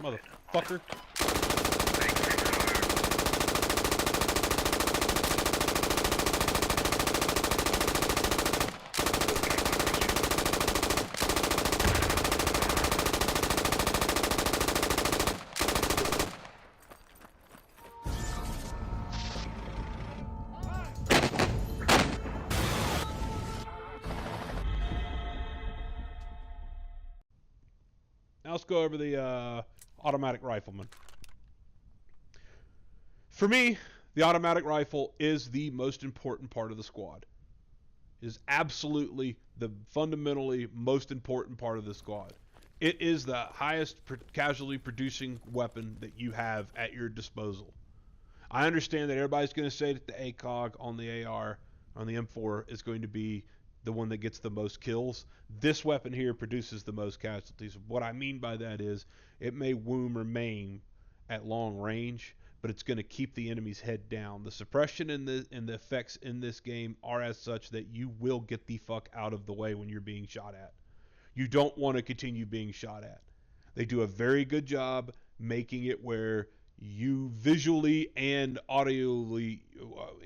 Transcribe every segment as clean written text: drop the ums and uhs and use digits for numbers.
motherfucker. Now let's go over the automatic rifleman. For me, the automatic rifle is the most important part of the squad. It is absolutely the fundamentally most important part of the squad. It is the highest casualty producing weapon that you have at your disposal. I understand that everybody's going to say that the ACOG on the AR, on the M4, is going to be the one that gets the most kills. This weapon here produces the most casualties. What I mean by that is it may wound or maim at long range, but it's going to keep the enemy's head down. The suppression and the effects in this game are as such that you will get the fuck out of the way when you're being shot at. You don't want to continue being shot at. They do a very good job making it where you visually and audioly,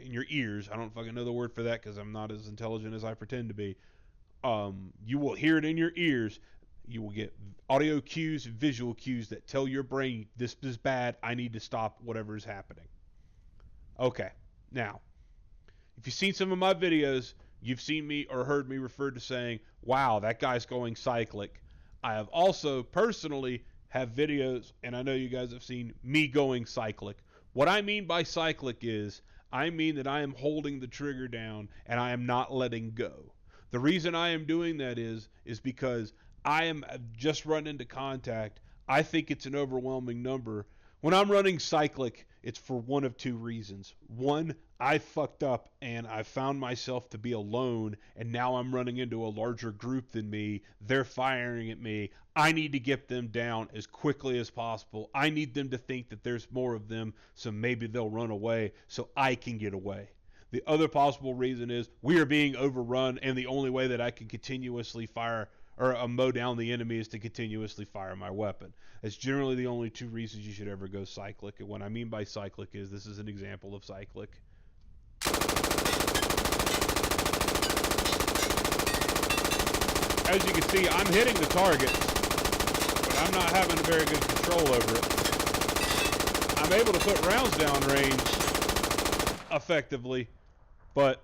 in your ears, I don't fucking know the word for that because I'm not as intelligent as I pretend to be, you will hear it in your ears. You will get audio cues, visual cues that tell your brain, this is bad, I need to stop whatever is happening. Okay, now, if you've seen some of my videos, you've seen me or heard me referred to saying, wow, that guy's going cyclic. I have also personally have videos, and I know you guys have seen me going cyclic. What I mean by cyclic is, I mean that I am holding the trigger down and I am not letting go. The reason I am doing that is because I am just run into contact. I think it's an overwhelming number. When I'm running cyclic, it's for one of two reasons. One, I fucked up and I found myself to be alone, and now I'm running into a larger group than me. They're firing at me. I need to get them down as quickly as possible. I need them to think that there's more of them, so maybe they'll run away so I can get away. The other possible reason is we are being overrun, and the only way that I can continuously fire or mow down the enemy is to continuously fire my weapon. That's generally the only two reasons you should ever go cyclic. And what I mean by cyclic is this is an example of cyclic. As you can see, I'm hitting the targets, but I'm not having very good control over it. I'm able to put rounds down range effectively, but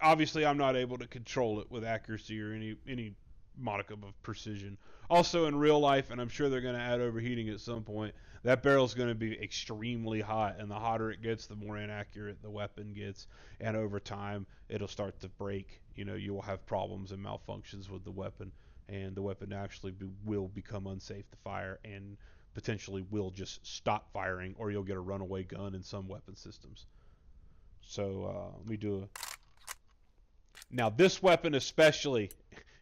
obviously I'm not able to control it with accuracy or any modicum of precision. Also in real life, and I'm sure they're going to add overheating at some point, that barrel's going to be extremely hot, and the hotter it gets, the more inaccurate the weapon gets, and over time it'll start to break. You know, you will have problems and malfunctions with the weapon, and the weapon actually will become unsafe to fire and potentially will just stop firing, or you'll get a runaway gun in some weapon systems. So let me do a... Now this weapon especially,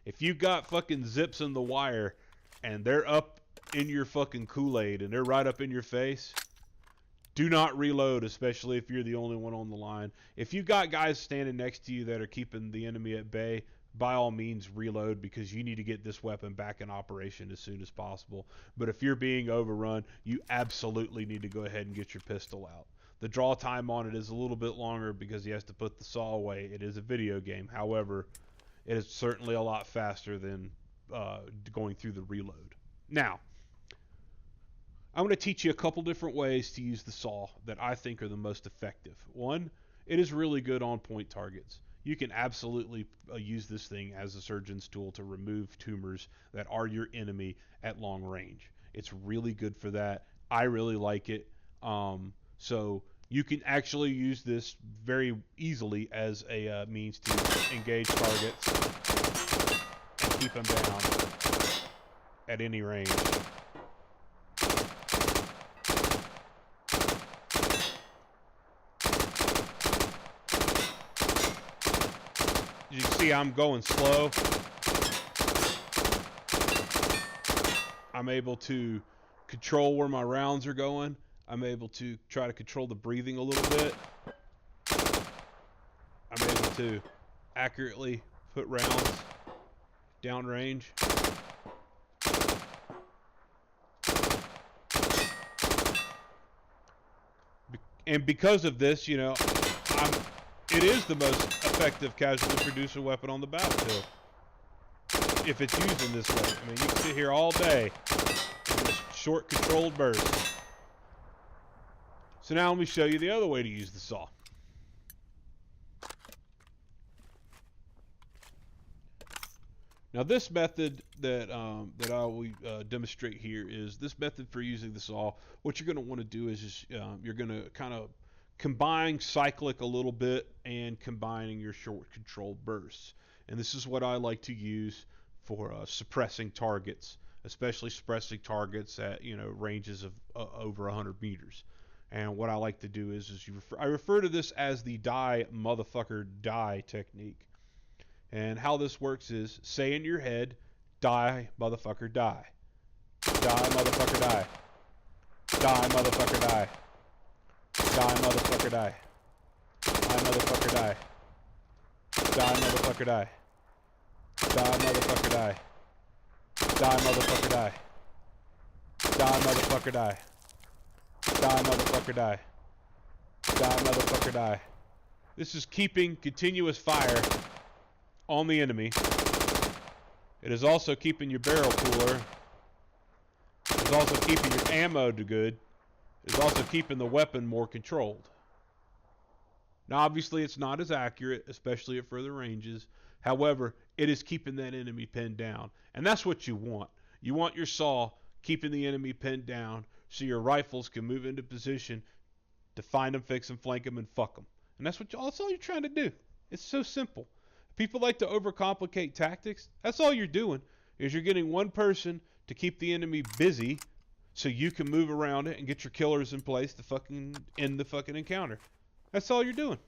if you got fucking zips in the wire and they're up in your fucking Kool-Aid and they're right up in your face, do not reload, especially if you're the only one on the line. If you got guys standing next to you that are keeping the enemy at bay, by all means reload, because you need to get this weapon back in operation as soon as possible. But if you're being overrun, you absolutely need to go ahead and get your pistol out. The draw time on it is a little bit longer because he has to put the saw away. It is a video game. However, it is certainly a lot faster than going through the reload. Now, I'm going to teach you a couple different ways to use the saw that I think are the most effective. One, it is really good on point targets. You can absolutely use this thing as a surgeon's tool to remove tumors that are your enemy at long range. It's really good for that. I really like it. So you can actually use this very easily as a means to engage targets and keep them down at any range. You can see I'm going slow. I'm able to control where my rounds are going. I'm able to try to control the breathing a little bit. I'm able to accurately put rounds downrange. And because of this, you know, it is the most effective casualty producer weapon on the battlefield. If it's used in this way. I mean, you can sit here all day in this short, controlled burst. So now let me show you the other way to use the saw. Now this method that I will demonstrate here is this method for using the saw. What you're going to want to do is just, you're going to kind of combine cyclic a little bit and combining your short controlled bursts. And this is what I like to use for suppressing targets, especially suppressing targets at, you know, ranges of over 100 meters. And what I like to do is I refer to this as the die motherfucker die technique. And how this works is, say in your head, die motherfucker die. Die motherfucker die. Die motherfucker die. Die motherfucker die. Die motherfucker die. Die motherfucker die. Die motherfucker die. Die motherfucker die. Die motherfucker die. Die motherfucker die. Die motherfucker die. This is keeping continuous fire on the enemy. It is also keeping your barrel cooler. It is also keeping your ammo to good. It is also keeping the weapon more controlled. Now obviously it's not as accurate, especially at further ranges. However, it is keeping that enemy pinned down. And that's what you want. You want your saw keeping the enemy pinned down so your rifles can move into position to find them, fix them, flank them, and fuck them. And that's all you're trying to do. It's so simple. People like to overcomplicate tactics. That's all you're doing, is you're getting one person to keep the enemy busy so you can move around it and get your killers in place to fucking end the fucking encounter. That's all you're doing.